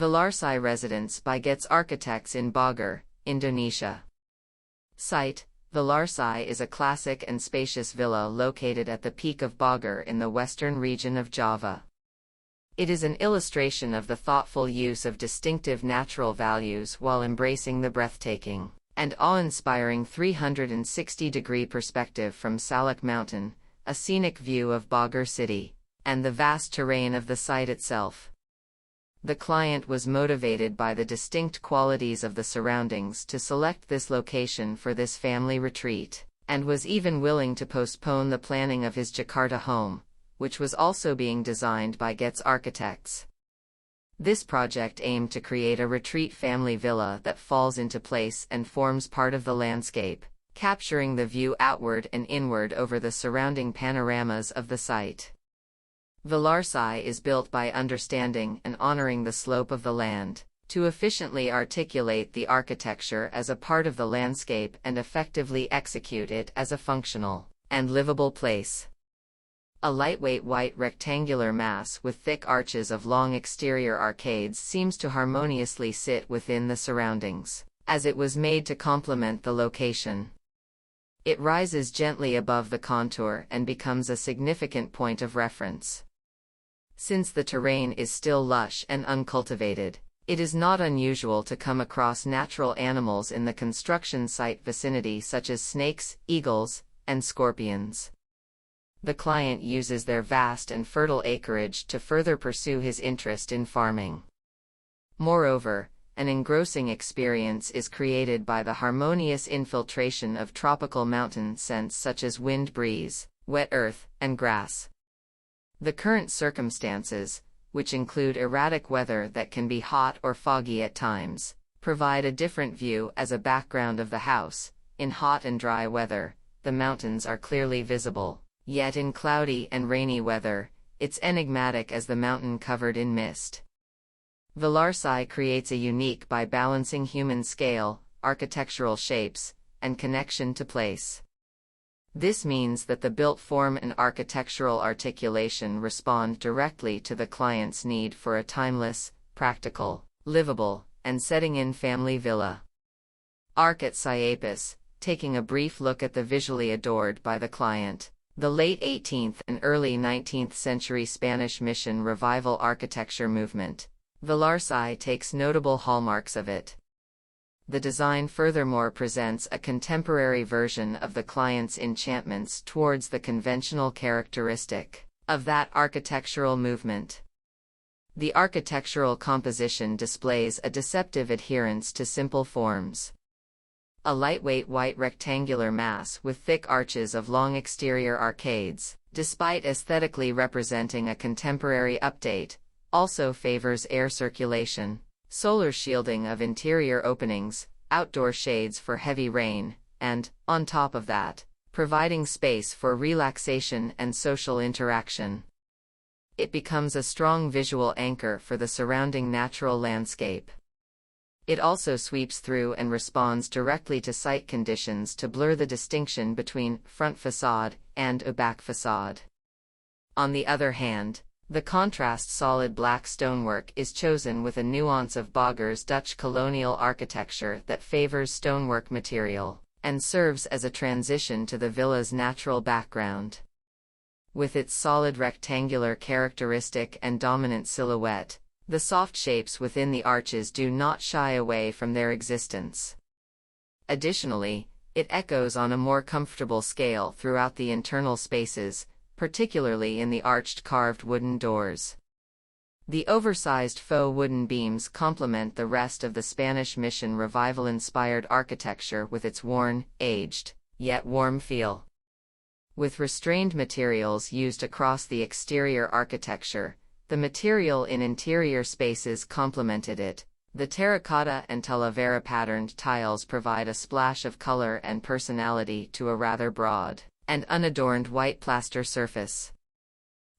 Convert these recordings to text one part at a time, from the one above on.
Villarci residence by Getz Architects in Bogor, Indonesia. Site: Villarci is a classic and spacious villa located at the peak of Bogor in the western region of Java. It is an illustration of the thoughtful use of distinctive natural values while embracing the breathtaking and awe-inspiring 360-degree perspective from Salak Mountain, a scenic view of Bogor city, and the vast terrain of the site itself. The client was motivated by the distinct qualities of the surroundings to select this location for this family retreat, and was even willing to postpone the planning of his Jakarta home, which was also being designed by Getz Architects. This project aimed to create a retreat family villa that falls into place and forms part of the landscape, capturing the view outward and inward over the surrounding panoramas of the site. Villarci is built by understanding and honoring the slope of the land, to efficiently articulate the architecture as a part of the landscape and effectively execute it as a functional and livable place. A lightweight white rectangular mass with thick arches of long exterior arcades seems to harmoniously sit within the surroundings, as it was made to complement the location. It rises gently above the contour and becomes a significant point of reference. Since the terrain is still lush and uncultivated, it is not unusual to come across natural animals in the construction site vicinity such as snakes, eagles, and scorpions. The client uses their vast and fertile acreage to further pursue his interest in farming. Moreover, an engrossing experience is created by the harmonious infiltration of tropical mountain scents such as wind breeze, wet earth, and grass. The current circumstances, which include erratic weather that can be hot or foggy at times, provide a different view as a background of the house. In hot and dry weather, the mountains are clearly visible, yet in cloudy and rainy weather, it's enigmatic as the mountain covered in mist. Villarci creates a unique by balancing human scale, architectural shapes, and connection to place. This means that the built form and architectural articulation respond directly to the client's need for a timeless, practical, livable, and setting-in family villa. Archi taking a brief look at the visually adored by the client. The late 18th and early 19th century Spanish Mission Revival architecture movement. Villarci takes notable hallmarks of it. The design furthermore presents a contemporary version of the client's enchantments towards the conventional characteristic of that architectural movement. The architectural composition displays a deceptive adherence to simple forms. A lightweight white rectangular mass with thick arches of long exterior arcades, despite aesthetically representing a contemporary update, also favors air circulation, solar shielding of interior openings, outdoor shades for heavy rain, and, on top of that, providing space for relaxation and social interaction. It becomes a strong visual anchor for the surrounding natural landscape. It also sweeps through and responds directly to site conditions to blur the distinction between front facade and a back facade. On the other hand, the contrast solid black stonework is chosen with a nuance of Bogor's Dutch colonial architecture that favors stonework material, and serves as a transition to the villa's natural background. With its solid rectangular characteristic and dominant silhouette, the soft shapes within the arches do not shy away from their existence. Additionally, it echoes on a more comfortable scale throughout the internal spaces, particularly in the arched carved wooden doors. The oversized faux wooden beams complement the rest of the Spanish Mission Revival-inspired architecture with its worn, aged, yet warm feel. With restrained materials used across the exterior architecture, the material in interior spaces complemented it. The terracotta and talavera patterned tiles provide a splash of color and personality to a rather broad and unadorned white plaster surface.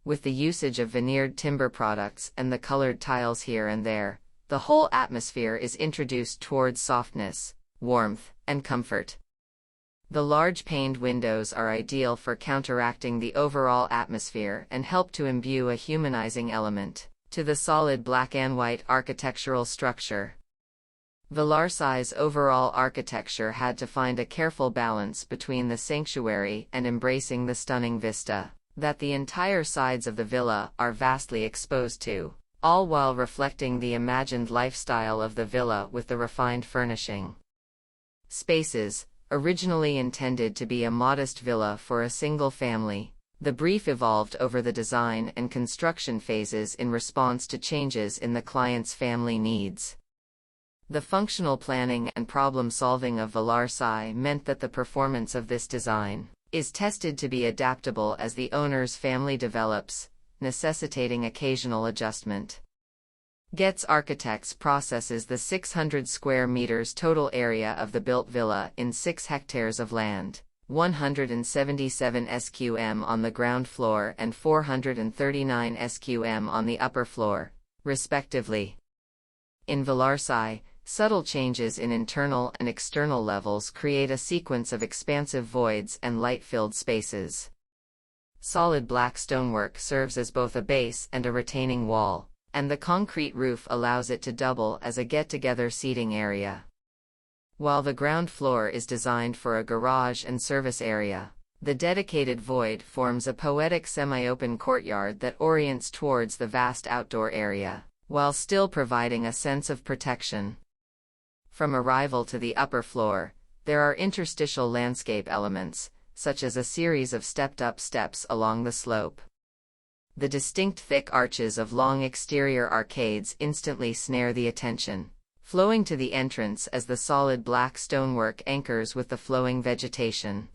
With the usage of veneered timber products and the colored tiles here and there, the whole atmosphere is introduced towards softness, warmth, and comfort. The large paned windows are ideal for counteracting the overall atmosphere and help to imbue a humanizing element to the solid black and white architectural structure. Villarci's overall architecture had to find a careful balance between the sanctuary and embracing the stunning vista that the entire sides of the villa are vastly exposed to, all while reflecting the imagined lifestyle of the villa with the refined furnishing. Spaces, originally intended to be a modest villa for a single family, the brief evolved over the design and construction phases in response to changes in the client's family needs. The functional planning and problem-solving of Villarci meant that the performance of this design is tested to be adaptable as the owner's family develops, necessitating occasional adjustment. Getz Architects processes the 600 square meters total area of the built villa in 6 hectares of land, 177 sqm on the ground floor and 439 sqm on the upper floor, respectively. In Villarci, subtle changes in internal and external levels create a sequence of expansive voids and light-filled spaces. Solid black stonework serves as both a base and a retaining wall, and the concrete roof allows it to double as a get-together seating area. While the ground floor is designed for a garage and service area, the dedicated void forms a poetic semi-open courtyard that orients towards the vast outdoor area, while still providing a sense of protection. From arrival to the upper floor, there are interstitial landscape elements, such as a series of stepped-up steps along the slope. The distinct thick arches of long exterior arcades instantly snare the attention, flowing to the entrance as the solid black stonework anchors with the flowing vegetation.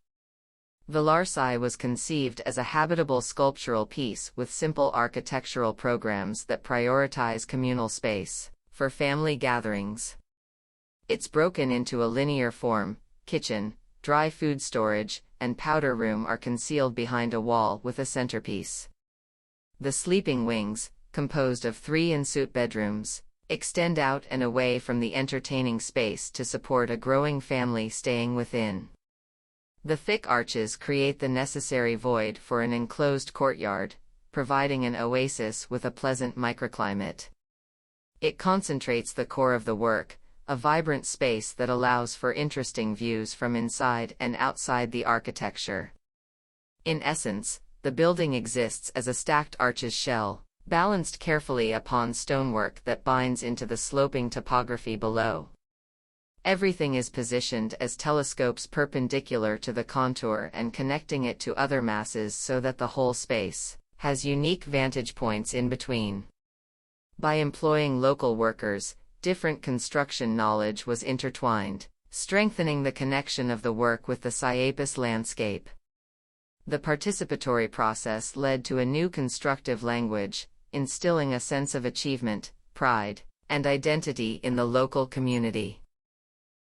Villarci was conceived as a habitable sculptural piece with simple architectural programs that prioritize communal space for family gatherings. It's broken into a linear form. Kitchen, dry food storage, and powder room are concealed behind a wall with a centerpiece. The sleeping wings, composed of 3 en-suite bedrooms, extend out and away from the entertaining space to support a growing family staying within. The thick arches create the necessary void for an enclosed courtyard, providing an oasis with a pleasant microclimate. It concentrates the core of the work, a vibrant space that allows for interesting views from inside and outside the architecture. In essence, the building exists as a stacked arches shell, balanced carefully upon stonework that binds into the sloping topography below. Everything is positioned as telescopes perpendicular to the contour and connecting it to other masses so that the whole space has unique vantage points in between. By employing local workers, different construction knowledge was intertwined, strengthening the connection of the work with the Chiapas landscape. The participatory process led to a new constructive language, instilling a sense of achievement, pride, and identity in the local community.